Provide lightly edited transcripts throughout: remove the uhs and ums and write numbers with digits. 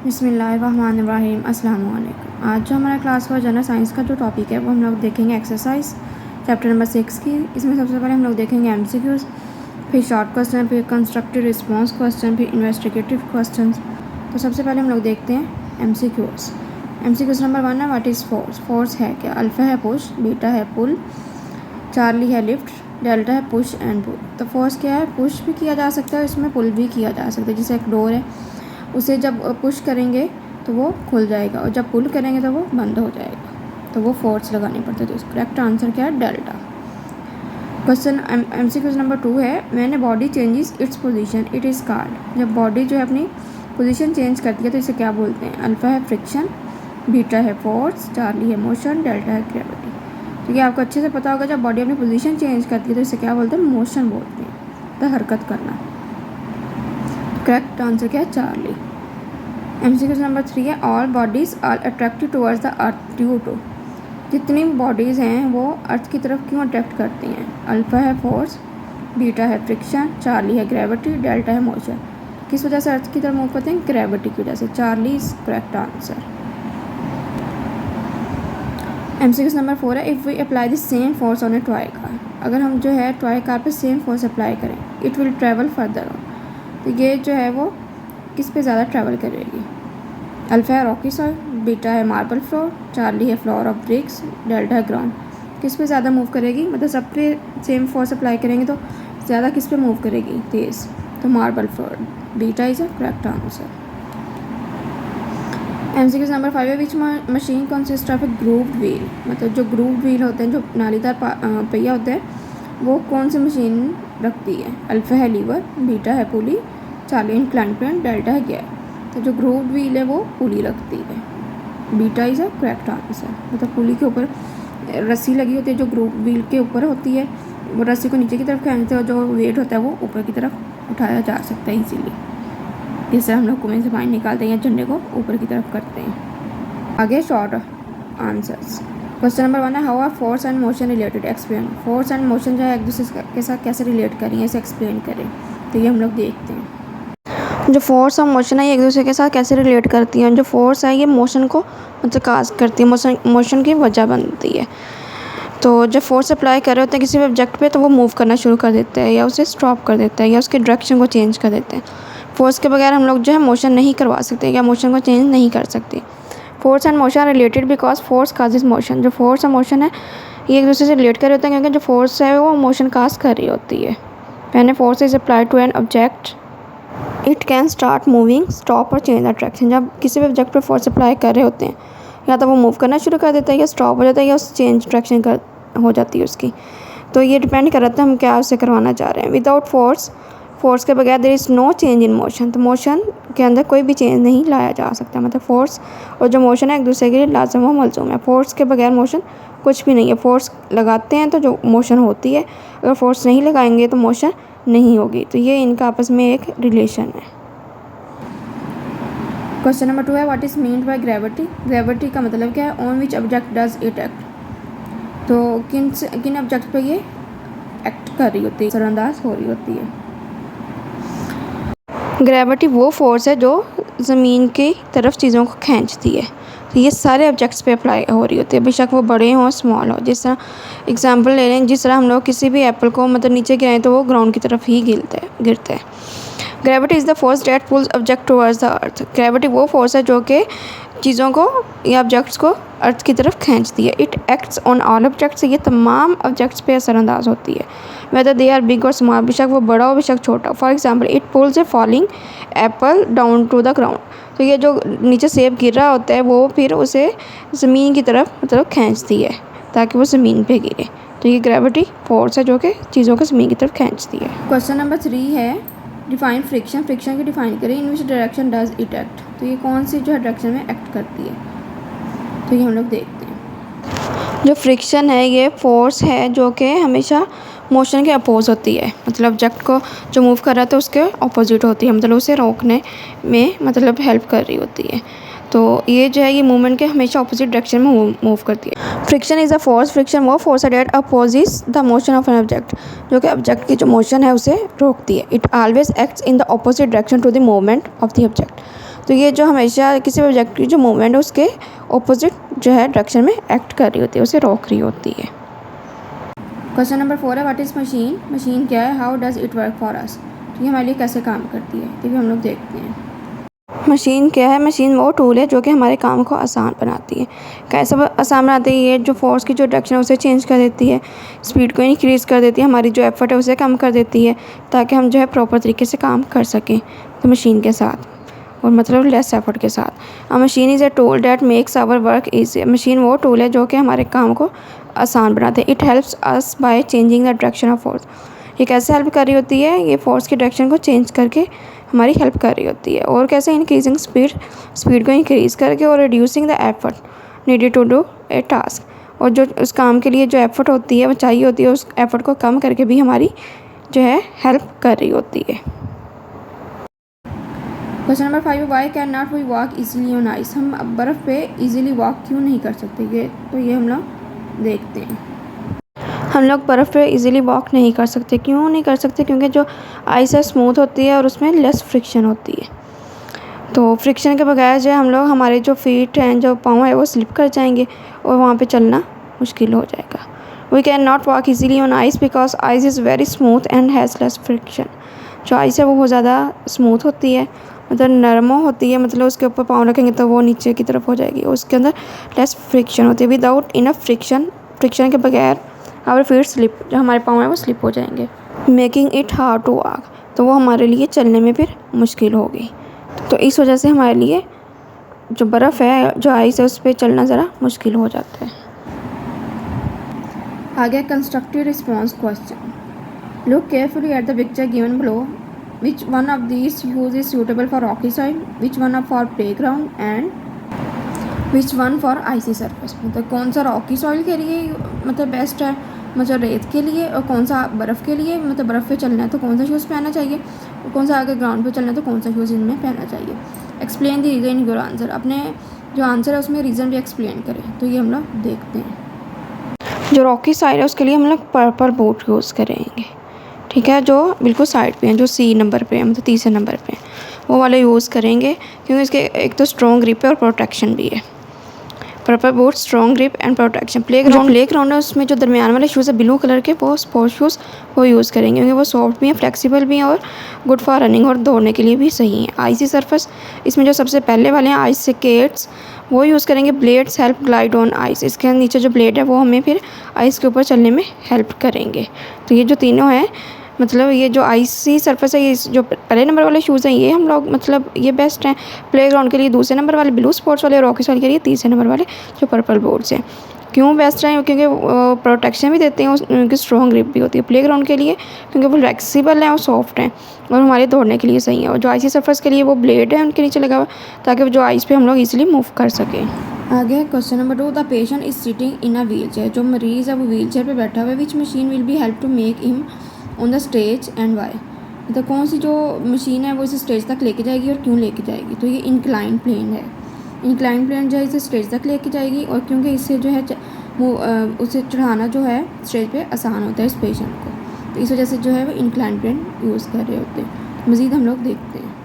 बिस्मिल्लाहिर्रहमानिर्रहीम अस्सलाम वालेकुम। आज जो हमारा क्लास का जनरल साइंस का जो टॉपिक है वो हम लोग देखेंगे एक्सरसाइज चैप्टर नंबर 6 की। इसमें सबसे पहले हम लोग देखेंगे एमसीक्यूज़, फिर शॉर्ट क्वेश्चन, फिर कंस्ट्रक्टिव रिस्पॉन्स क्वेश्चन, फिर इन्वेस्टिगेटिव क्वेश्चन। तो सबसे पहले हम लोग देखते हैं एमसीक्यूज़। एमसीक्यूज़ नंबर 1 है व्हाट इज़ फोर्स। फोर्स है क्या? अल्फ़ा है पुश, बीटा है पुल, चार्ली है लिफ्ट, डेल्टा है पुश एंड पुल। तो फोर्स क्या है? पुश भी किया जा सकता है, इसमें पुल भी किया जा सकता है। जैसे एक डोर है, उसे जब पुश करेंगे तो वो खुल जाएगा और जब पुल करेंगे तो वो बंद हो जाएगा, तो वो फोर्स लगानी पड़ती है। तो इसका करेक्ट आंसर क्या है? डेल्टा। क्वेश्चन एमसीक्यूज़ नंबर 2 है when a body changes its position it is called. जब बॉडी जो है अपनी पोजीशन चेंज करती है तो इसे क्या बोलते हैं? अल्फ़ा है फ्रिक्शन, बीटा है फोर्स, चार्ली है मोशन, डेल्टा है ग्रेविटी। ठीक है, आपको अच्छे से पता होगा जब बॉडी अपनी पोजीशन चेंज करती है तो इसे क्या बोलते हैं? मोशन बोलते हैं, तो हरकत करना। करेक्ट आंसर क्या है? चार्ली। एमसीक्यूज़ नंबर 3 है all bodies are attracted towards the earth due to. जितनी बॉडीज़ हैं वो अर्थ की तरफ क्यों अट्रैक्ट करती हैं? अल्फ़ा है फोर्स, बीटा है फ्रिक्शन, चार्ली है ग्रेविटी, डेल्टा है मोशन। किस वजह से अर्थ की तरफ मूव करते हैं? ग्रेविटी की वजह से। Charlie is correct answer. MCQs number 4 है if we apply the same force on a toy car. अगर हम जो है टॉय कार पे सेम फोर्स अप्लाई करें, it will travel further on. तो ये जो है वो किस पे ज़्यादा ट्रैवल करेगी? अल्फ़ा है रॉकी सॉइल, बीटा है मार्बल फ्लोर, चार्ली है फ्लोर ऑफ ब्रिक्स, डेल्टा है ग्राउंड। किस पे ज़्यादा मूव करेगी? मतलब सब पे सेम फोर्स अप्लाई करेंगे तो ज़्यादा किस पे मूव करेगी? तेज़। तो marble floor. Beta is a correct answer. MCQs number 5 है which machine consist of A grooved wheel. मतलब जो ग्रूव्ड व्हील होते हैं, जो नालीदार पहिया होते हैं, वो कौन सी मशीन रखती है? अल्फ़ा है लीवर, बीटा है पुली, चार्ली इंक्लाइन प्लेन, डेल्टा है गियर। तो जो ग्रूव्ड व्हील है वो पुली रखती है। Beta is a correct answer. मतलब पुली के ऊपर रस्सी लगी होती है जो ग्रूव्ड व्हील के ऊपर होती है, वो रस्सी को नीचे की तरफ खींचते हैं और जो वेट होता है वो ऊपर की तरफ उठाया जा सकता है इजीली। जिससे हम लोग कुएं से पानी निकालते हैं या झंडे को ऊपर की तरफ करते हैं। आगे शॉर्ट आंसर्स। क्वेश्चन नंबर 1 है how are force and motion related, explain. Force and motion जो है एक दूसरे के साथ कैसे रिलेट करें, इसे एक्सप्लेन करें। तो ये हम लोग देखते हैं। जो फोर्स और मोशन है ये एक दूसरे के साथ कैसे रिलेट करती हैं। जो फोर्स है ये मोशन को मतलब काज करती है, मोशन की वजह बनती है। तो जब फोर्स अप्लाई कर रहे होते हैं किसी भी ऑब्जेक्ट पे तो वो मूव करना शुरू कर देते हैं या उसे स्टॉप कर देते हैं या उसके डायरेक्शन को चेंज कर देते हैं। फोर्स के बगैर हम लोग जो है मोशन नहीं करवा सकते या मोशन को चेंज नहीं कर सकते। Force and motion are related because force causes motion. जो फोर्स और मोशन है ये एक दूसरे से रिलेट कर रहे होते हैं क्योंकि जो फोर्स है वो मोशन काज कर रही होती है। When a force is applied to an object it can start moving, stop or change the direction. जब किसी भी ऑब्जेक्ट पे फोर्स अप्लाई कर रहे होते हैं या तो वो मूव करना शुरू कर देता है या स्टॉप हो जाता है या उस चेंज डायरेक्शन कर हो जाती है उसकी। तो ये डिपेंड करता है हम क्या उससे करवाना चाह रहे हैं। विदाउट फोर्स के बगैर there is no change in motion. तो मोशन के अंदर कोई भी चेंज नहीं लाया जा सकता। मतलब फोर्स और जो मोशन है एक दूसरे के लिए लाजम व मलजूम है। फोर्स के बगैर मोशन कुछ भी नहीं है। फोर्स लगाते हैं तो जो मोशन होती है, अगर फोर्स नहीं लगाएंगे तो मोशन नहीं होगी। तो ये इनका आपस में एक रिलेशन है। क्वेश्चन नंबर 2 है what is meant by gravity. Gravity का मतलब क्या है? On which object does it act. तो किन ऑब्जेक्ट पे ये एक्ट कर रही होती है, असरअंदाज हो रही होती है। ग्रेविटी वो फोर्स है जो ज़मीन की तरफ चीज़ों को खींचती है। तो ये सारे ऑब्जेक्ट्स पे अप्लाई हो रही होती है, बेशक वो बड़े हों स्मॉल हो। जिस तरह एग्जांपल ले लें, जिस तरह हम लोग किसी भी एप्पल को मतलब नीचे गिराएं तो वो ग्राउंड की तरफ ही गिरते हैं। Gravity is the force that pulls object towards the earth. Gravity वो फोर्स है जो कि चीज़ों को या ऑब्जेक्ट्स को अर्थ की तरफ खींचती है। It acts on all objects. ये तमाम ऑब्जेक्ट्स पे असरअंदाज होती है, whether they are big or small, बेशक वो बड़ा हो बेशक छोटा हो। For example it pulls a falling apple down to the ground. तो ये जो नीचे सेब गिर रहा होता है वो फिर उसे ज़मीन की तरफ मतलब खींचती है ताकि वो ज़मीन पे गिरे। तो ये ग्रेविटी फोर्स है जो कि चीज़ों को ज़मीन की तरफ खींचती है। क्वेश्चन नंबर 3 है डिफाइन फ्रिक्शन। फ्रिक्शन की डिफाइन करें। In which direction does it act. तो ये कौन सी जो है डायरेक्शन में एक्ट करती है। तो ये हम लोग देखते हैं। जो फ्रिक्शन है ये फोर्स है जो कि हमेशा मोशन के अपोज होती है। मतलब ऑब्जेक्ट को जो मूव कर रहा था उसके अपोजिट होती है, मतलब उसे रोकने में मतलब हेल्प कर रही होती है। तो ये जो है ये मूवमेंट के हमेशा अपोजिट डायरेक्शन में मूव करती है। Friction is a force. Friction वो फोर्स है that opposes the motion of an object, जो कि ऑब्जेक्ट की जो मोशन है उसे रोकती है। It always acts in the opposite direction to the movement of the object. तो ये जो हमेशा किसी ऑब्जेक्ट की जो मूवमेंट है उसके ऑपोजिट जो है डायरेक्शन में एक्ट कर रही होती है, उसे रोक रही होती है। क्वेश्चन नंबर 4 है व्हाट इज़ मशीन। मशीन क्या है, how does it work for us. तो ये हमारे लिए कैसे काम करती है, तो ये हम लोग देखते हैं। मशीन क्या है, मशीन वो टूल है जो कि हमारे काम को आसान बनाती है। कैसे आसान बनाती है, ये जो फोर्स की जो डायरेक्शन है उसे चेंज कर देती है, स्पीड को इंक्रीज़ कर देती है, हमारी जो एफर्ट है उसे कम कर देती है, ताकि हम जो है प्रॉपर तरीके से काम कर सकें तो मशीन के साथ, और मतलब लेस एफर्ट के साथ। A machine is a tool that makes our work easy. Machine वो टूल है जो कि हमारे काम को आसान बनाते हैं। It helps us by changing the direction of force. ये कैसे हेल्प कर रही होती है, ये फोर्स की डायरेक्शन को चेंज करके हमारी हेल्प कर रही होती है। और कैसे, इंक्रीजिंग स्पीड को इंक्रीज़ करके, और reducing the effort needed to do a task. और जो उस काम के लिए जो एफर्ट होती है वो चाहिए होती है, उस एफर्ट को कम करके भी हमारी जो है हेल्प कर रही होती है। Question number 5, why can not we walk easily on ice. हम बर्फ़ पे ईजिली वॉक क्यों नहीं कर सकते, ये हम लोग देखते हैं। हम लोग बर्फ़ पे इजीली वॉक नहीं कर सकते। क्यों नहीं कर सकते, क्योंकि जो आइस है स्मूथ होती है और उसमें लेस फ्रिक्शन होती है। तो फ्रिक्शन के बगैर जो हम लोग, हमारे जो फीट हैं, जो पाँव है वो स्लिप कर जाएंगे और वहाँ पे चलना मुश्किल हो जाएगा। We can not walk easily on ice because ice is very smooth and has less friction. जो आइस है वो बहुत ज़्यादा स्मूथ होती है, मतलब नरम होती है, मतलब उसके ऊपर पाँव रखेंगे तो वो नीचे की तरफ हो जाएगी, और उसके अंदर लेस फ्रिक्शन होती है। विदाउट इनफ फ्रिक्शन के बगैर आवर फीट स्लिप, जो हमारे पाँव हैं वो स्लिप हो जाएंगे, making it hard to walk. तो वो हमारे लिए चलने में फिर मुश्किल होगी। तो इस वजह से हमारे लिए जो बर्फ़ है, जो आइस है, उस पर चलना ज़रा मुश्किल हो जाता है। आगे constructive response question. Look carefully at the picture given below. Which one of this use is suitable for rocky soil, which one for play ground, and which one for icy surface. मतलब कौन सा Rocky soil के लिए मतलब best है, मतलब रेत के लिए, और कौन सा बर्फ़ के लिए, मतलब बर्फ़ पे चलना है तो कौन सा शूज़ पहनना चाहिए, और कौन सा आगे ग्राउंड पे चलना है तो कौन सा शूज़ इनमें पहनना चाहिए। Explain the reason in your answer. अपने जो आंसर है उसमें रीज़न भी एक्सप्लेन करें। तो ये हम लोग देखते हैं। जो रॉकी साइड है उसके लिए हम लोग पर्पल बूट यूज़ करेंगे, ठीक है, जो बिल्कुल साइड पे हैं, जो सी नंबर पे है, मतलब तीसरे नंबर पे है, वो वाले यूज़ करेंगे, क्योंकि इसके एक तो स्ट्रॉन्ग ग्रिप है और प्रोटेक्शन भी है। Purple boot, strong grip and protection. Play ground है, उसमें जो दरमियान वाले शूज़ है ब्लू कलर के, वो स्पोर्ट्स शूज़ वो यूज़ करेंगे, क्योंकि वो सॉफ्ट भी हैं, फ्लेक्सिबल भी हैं, और गुड फॉर रनिंग और दौड़ने के लिए भी सही हैं। आइसी सरफेस, इसमें जो सबसे पहले वाले हैं आइस स्केट्स, वो यूज़ करेंगे। Blades help glide on ice. इसके नीचे जो ब्लेड है वो हमें फिर आइस के ऊपर चलने में हेल्प करेंगे। तो ये जो तीनों हैं, मतलब ये जो आइसी सरफेस है, ये जो पहले नंबर वाले शूज़ हैं ये हम लोग, मतलब ये बेस्ट हैं। प्लेग्राउंड के लिए दूसरे नंबर वाले ब्लू स्पोर्ट्स वाले, और रॉकी सॉइल के लिए तीसरे नंबर वाले जो पर्पल बोर्ड्स हैं। क्यों बेस्ट हैं, क्योंकि प्रोटेक्शन भी देते हैं, उनकी स्ट्रॉन्ग ग्रिप भी होती है प्लेग्राउंड के लिए, क्योंकि वो फ्लेक्सिबल हैं और सॉफ्ट हैं, और हमारे दौड़ने के लिए सही है। और जो आइसी सरफेस के लिए वो ब्लेड है उनके नीचे लगा हुआ, ताकि जो आइस पे हम लोग ईजिली मूव कर सकें। आगे question number 2, the patient is sitting in a wheel chair. जो मरीज़ है वो व्हील चेयर पर बैठा हुआ है। Which machine will be help to make him on the stage and why. मतलब कौन सी जो मशीन है वो इसे स्टेज तक लेके जाएगी और क्यों लेके जाएगी। तो ये इंक्लाइन प्लेन है। इंक्लाइन प्लेन जो है इसे स्टेज तक लेके जाएगी, और क्योंकि इससे जो है वो उसे चढ़ाना जो है स्टेज पे आसान होता है इस पेशेंट को, तो इस वजह से जो है वो इंक्लाइन प्लेन यूज़ कर रहे होते हैं। मज़ीद हम लोग देखते हैं।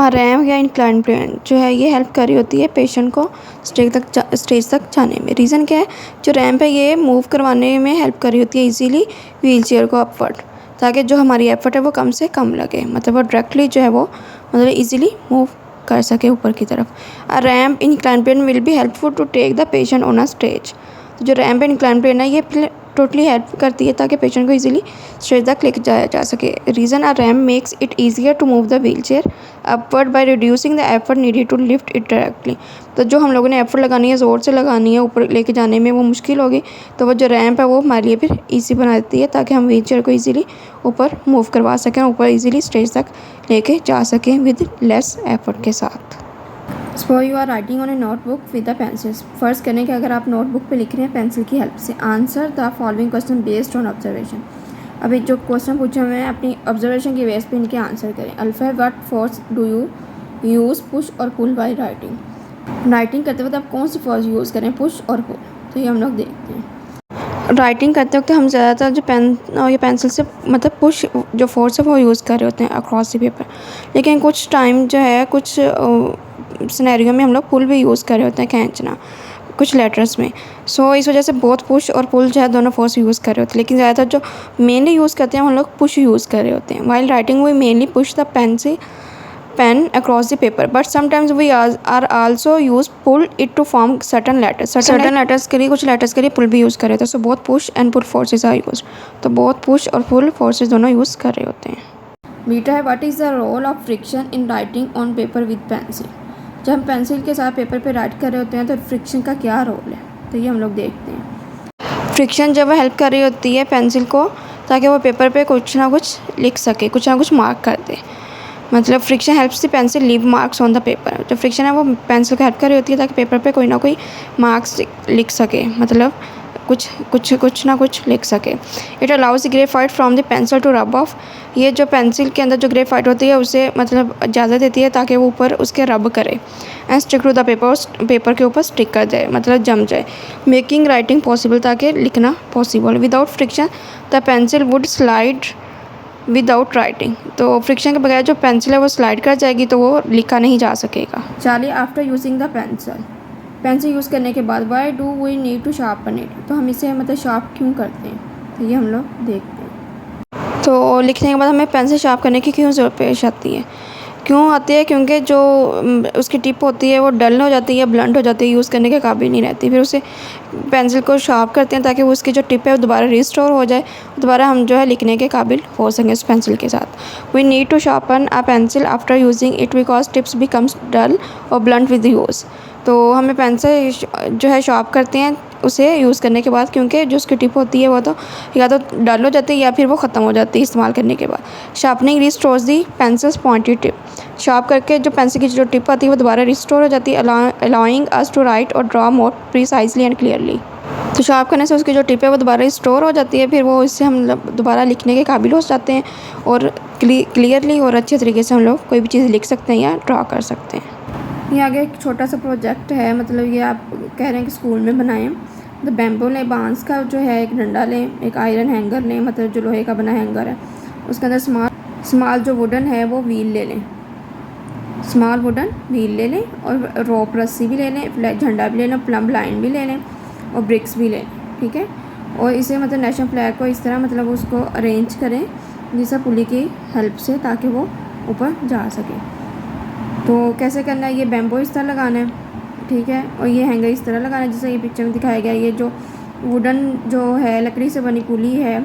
रैम्प या इंक्लाइन प्लेन जो है ये हेल्प कर रही होती है पेशेंट को स्टेज तक जाने में। रीज़न क्या है, जो रैम्प है ये मूव करवाने में हेल्प कर रही होती है इजीली व्हील चेयर को अपवर्ड, ताकि जो हमारी एफर्ट है वो कम से कम लगे, मतलब वो डायरेक्टली जो है वो मतलब इजीली मूव कर सके ऊपर की तरफ। A ramp inclined plane will be helpful to take the patient on a stage. तो जो रैम्प इंक्लाइन प्लेन है ये टोटली हेल्प करती है ताकि पेशेंट को इजीली स्टेज तक लेके जाया जा सके। Reason, a ramp makes it easier to move the wheel chair upward by reducing the effort needed to lift it directly. तो जो हम लोगों ने एफर्ट लगानी है, ज़ोर से लगानी है, ऊपर लेके जाने में वो मुश्किल होगी, तो वो जो रैम्प है वो हमारे लिए फिर ईजी बना देती है, ताकि हम व्हील चेयर को ईजिली ऊपर मूव करवा सकें, ऊपर ईजिली स्टेज तक लेके जा सकें विद लेस एफर्ट के साथ। So you are writing on a notebook with the pencils. फ़र्ज़ करें कि अगर आप नोटबुक पे लिख रहे हैं पेंसिल की हेल्प से। Answer the following question based on observation. अभी जो क्वेश्चन पूछे हुए हैं अपनी ऑब्जर्वेशन की बेस पे इनके आंसर करें। Alpha, what force do you use push और पुल बाय राइटिंग। राइटिंग करते वक्त आप कौन सी फोर्स यूज़ करें, पुश और पुल। तो ये हम लोग देखते हैं। राइटिंग करते वक्त हम ज़्यादातर जो पेन और ये पेंसिल से मतलब पुश जो फोर्स है वो यूज़ कर रहे होते हैं अक्रॉस द पेपर, लेकिन कुछ टाइम जो है कुछ सिनेरियो में हम लोग पुल भी यूज़ कर रहे होते हैं, खींचना कुछ लेटर्स में। सो इस वजह से बोथ पुश और पुल जो है दोनों फोर्स यूज़ कर रहे होते हैं, लेकिन ज़्यादातर जो मेनली यूज़ करते हैं हम लोग पुश यूज़ कर रहे होते हैं। While writing we mainly push the pen across the paper, but sometimes we are also use pull it to form certain letters. certain letters के लिए कुछ letters के लिए pull भी use कर रहे थे, so both push and pull forces are used. तो both push और pull forces दोनों use कर रहे होते हैं। बीटा है what is the role of friction in writing on paper with pencil। जब हम पेंसिल के साथ पेपर पे राइट कर रहे होते हैं तो फ्रिक्शन का क्या रोल है, तो ये हम लोग देखते हैं। फ्रिक्शन जब हेल्प कर रही होती है पेंसिल को ताकि वो पेपर पे कुछ ना कुछ लिख सके, कुछ ना कुछ मार्क कर दे, मतलब friction helps the pencil leave marks on the paper. जो फ्रिक्शन है वो पेंसिल को हेल्प कर रही होती है ताकि पेपर पे कोई ना कोई मार्क्स लिख सके, मतलब कुछ ना कुछ लिख सके। It allows the graphite from the pencil to rub off. ये जो पेंसिल के अंदर जो ग्रेफाइट होती है उसे मतलब इजाज़त देती है ताकि वो ऊपर उसके रब करे and stick to the paper के ऊपर स्टिक कर जाए, मतलब जम जाए, मेकिंग राइटिंग पॉसिबल, ताकि लिखना possible. Without friction the pencil would slide without writing. तो फ्रिक्शन के बगैर जो पेंसिल है वो स्लाइड कर जाएगी तो वो लिखा नहीं जा सकेगा। चलिए after using the pencil use करने के बाद why do we need to sharpen it, तो हम इसे मतलब शार्प क्यों करते हैं, तो ये हम लोग देखते हैं। तो लिखने के बाद हमें पेंसिल शार्प करने की क्यों ज़रूरत पेश आती है, क्योंकि जो उसकी टिप होती है वो डल हो जाती है, ब्लंट हो जाती है, यूज़ करने के काबिल नहीं रहती। फिर उसे पेंसिल को शार्प करते हैं ताकि वो उसकी जो टिप है वो दोबारा रिस्टोर हो जाए, दोबारा हम जो है लिखने के काबिल हो सकें उस पेंसिल के साथ। We need to sharpen a pencil after using it because tips becomes dull और ब्लंट विद यूज़। तो हमें पेंसिल जो है शार्प करते हैं उसे यूज़ करने के बाद, क्योंकि जो उसकी टिप होती है वो तो या तो डल हो जाती है या फिर वो ख़त्म हो जाती है इस्तेमाल करने के बाद। शार्पनिंग रिस्टोर्स दी पेंसिल्स पॉइंटेड टिप। शार्प करके जो पेंसिल की जो टिप आती है वो दोबारा रिस्टोर हो जाती है, अलाउइंग अस टू राइट और draw more precisely and clearly. तो शार्प करने से उसकी जो टिप है वो दोबारा रिस्टोर हो जाती है, फिर वो इससे हम दोबारा लिखने के काबिल हो जाते हैं और क्लियरली और अच्छे तरीके से हम लोग कोई भी चीज़ लिख सकते हैं या ड्रा कर सकते हैं। ये आगे एक छोटा सा प्रोजेक्ट है, मतलब ये आप कह रहे हैं कि स्कूल में बनाएं। तो बैम्बू लें, बांस का जो है एक डंडा लें, एक आयरन हैंगर लें, मतलब जो लोहे का बना हैंगर है, उसके अंदर स्मॉल जो वुडन है वो व्हील ले लें, स्मॉल वुडन व्हील ले लें, और रोप रस्सी भी ले लें, झंडा भी ले लें, प्लम लाइन भी ले लें और ब्रिक्स भी ले लें, ठीक है। और इसे मतलब नेशनल फ्लैग को इस तरह मतलब उसको अरेंज करें जिससे पुली की हेल्प से, ताकि वो ऊपर जा सके। तो कैसे करना है, ये बैम्बो इस तरह लगाना है, ठीक है, और ये हैंगर इस तरह लगाना है जैसे ये पिक्चर में दिखाया गया। ये जो वुडन जो है लकड़ी से बनी पुली है,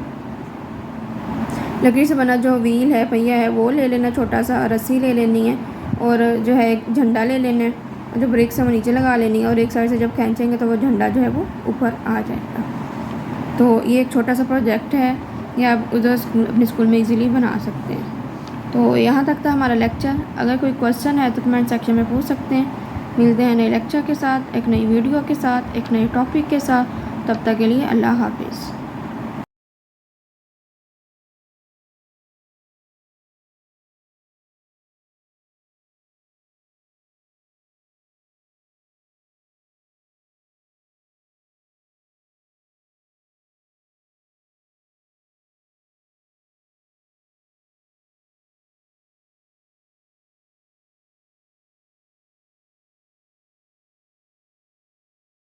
लकड़ी से बना जो व्हील है, पहिया है, वो ले लेना, छोटा सा रस्सी ले लेनी है, और जो है एक झंडा ले लेना है, और जो ब्रेक से वो नीचे लगा लेनी है, और एक साइड से जब खींचेंगे तो वो झंडा जो है वो ऊपर आ जाएगा। तो ये एक छोटा सा प्रोजेक्ट है, ये आप उधर अपने स्कूल में इजीली बना सकते हैं। तो यहाँ तक था हमारा लेक्चर। अगर कोई क्वेश्चन है तो कमेंट सेक्शन में पूछ सकते हैं। मिलते हैं नए लेक्चर के साथ, एक नई वीडियो के साथ, एक नए टॉपिक के साथ। तब तक के लिए अल्लाह हाफिज़।